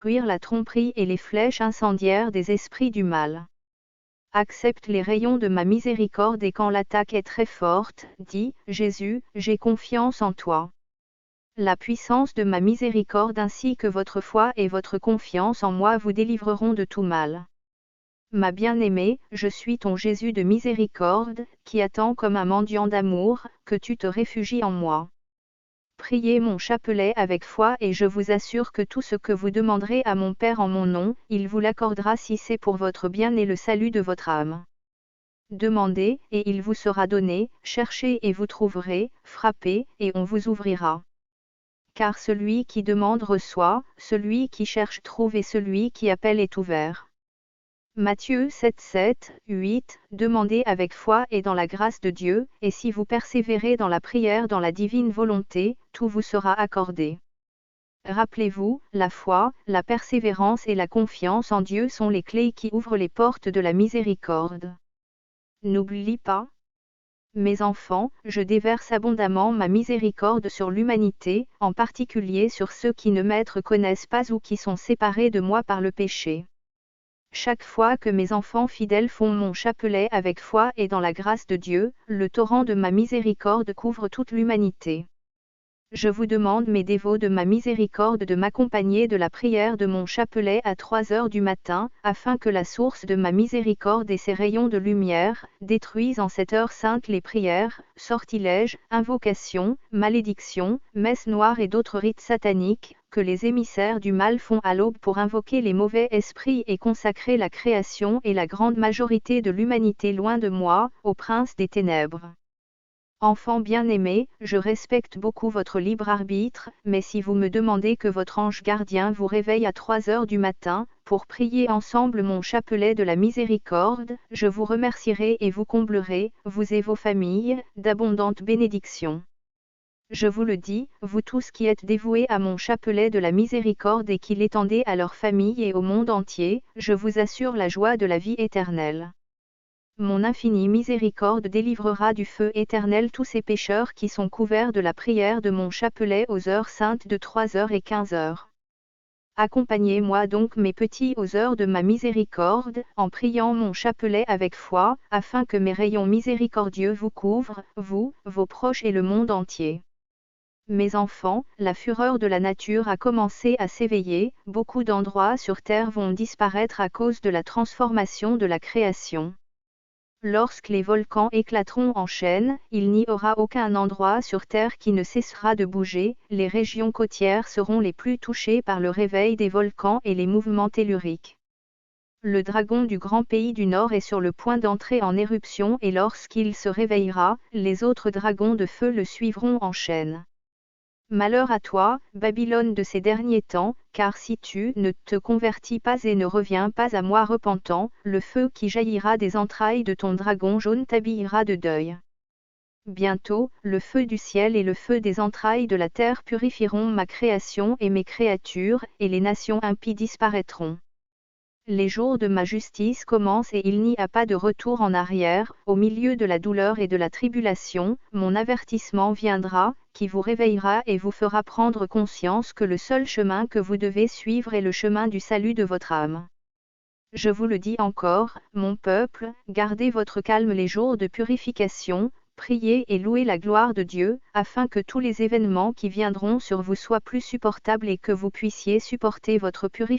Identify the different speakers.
Speaker 1: Cuire la tromperie et les flèches incendiaires des esprits du mal. Accepte les rayons de ma miséricorde et quand l'attaque est très forte, dis, Jésus, j'ai confiance en toi. La puissance de ma miséricorde ainsi que votre foi et votre confiance en moi vous délivreront de tout mal. Ma bien-aimée, je suis ton Jésus de miséricorde, qui attend comme un mendiant d'amour, que tu te réfugies en moi. Priez mon chapelet avec foi et je vous assure que tout ce que vous demanderez à mon Père en mon nom, il vous l'accordera si c'est pour votre bien et le salut de votre âme. Demandez, et il vous sera donné, cherchez et vous trouverez, frappez, et on vous ouvrira. Car celui qui demande reçoit, celui qui cherche trouve et celui qui appelle est ouvert. Matthieu 7, 7, 8, demandez avec foi et dans la grâce de Dieu, et si vous persévérez dans la prière dans la divine volonté, tout vous sera accordé. Rappelez-vous, la foi, la persévérance et la confiance en Dieu sont les clés qui ouvrent les portes de la miséricorde. N'oublie pas. Mes enfants, je déverse abondamment ma miséricorde sur l'humanité, en particulier sur ceux qui ne me connaissent pas ou qui sont séparés de moi par le péché. Chaque fois que mes enfants fidèles font mon chapelet avec foi et dans la grâce de Dieu, le torrent de ma miséricorde couvre toute l'humanité. Je vous demande mes dévots de ma miséricorde de m'accompagner de la prière de mon chapelet à 3 heures du matin, afin que la source de ma miséricorde et ses rayons de lumière, détruisent en cette heure sainte les prières, sortilèges, invocations, malédictions, messes noires et d'autres rites sataniques, que les émissaires du mal font à l'aube pour invoquer les mauvais esprits et consacrer la création et la grande majorité de l'humanité loin de moi, au prince des ténèbres. Enfant bien-aimé, je respecte beaucoup votre libre arbitre, mais si vous me demandez que votre ange gardien vous réveille à 3 heures du matin, pour prier ensemble mon chapelet de la miséricorde, je vous remercierai et vous comblerai, vous et vos familles, d'abondantes bénédictions. Je vous le dis, vous tous qui êtes dévoués à mon chapelet de la miséricorde et qui l'étendez à leur famille et au monde entier, je vous assure la joie de la vie éternelle. Mon infinie miséricorde délivrera du feu éternel tous ces pécheurs qui sont couverts de la prière de mon chapelet aux heures saintes de 3 heures et 15 heures. Accompagnez-moi donc mes petits aux heures de ma miséricorde, en priant mon chapelet avec foi, afin que mes rayons miséricordieux vous couvrent, vous, vos proches et le monde entier. Mes enfants, la fureur de la nature a commencé à s'éveiller, beaucoup d'endroits sur terre vont disparaître à cause de la transformation de la création. Lorsque les volcans éclateront en chaîne, il n'y aura aucun endroit sur Terre qui ne cessera de bouger, les régions côtières seront les plus touchées par le réveil des volcans et les mouvements telluriques. Le dragon du grand pays du Nord est sur le point d'entrer en éruption et lorsqu'il se réveillera, les autres dragons de feu le suivront en chaîne. Malheur à toi, Babylone de ces derniers temps, car si tu ne te convertis pas et ne reviens pas à moi repentant, le feu qui jaillira des entrailles de ton dragon jaune t'habillera de deuil. Bientôt, le feu du ciel et le feu des entrailles de la terre purifieront ma création et mes créatures, et les nations impies disparaîtront. Les jours de ma justice commencent et il n'y a pas de retour en arrière, au milieu de la douleur et de la tribulation, mon avertissement viendra, qui vous réveillera et vous fera prendre conscience que le seul chemin que vous devez suivre est le chemin du salut de votre âme. Je vous le dis encore, mon peuple, gardez votre calme les jours de purification, priez et louez la gloire de Dieu, afin que tous les événements qui viendront sur vous soient plus supportables et que vous puissiez supporter votre purification.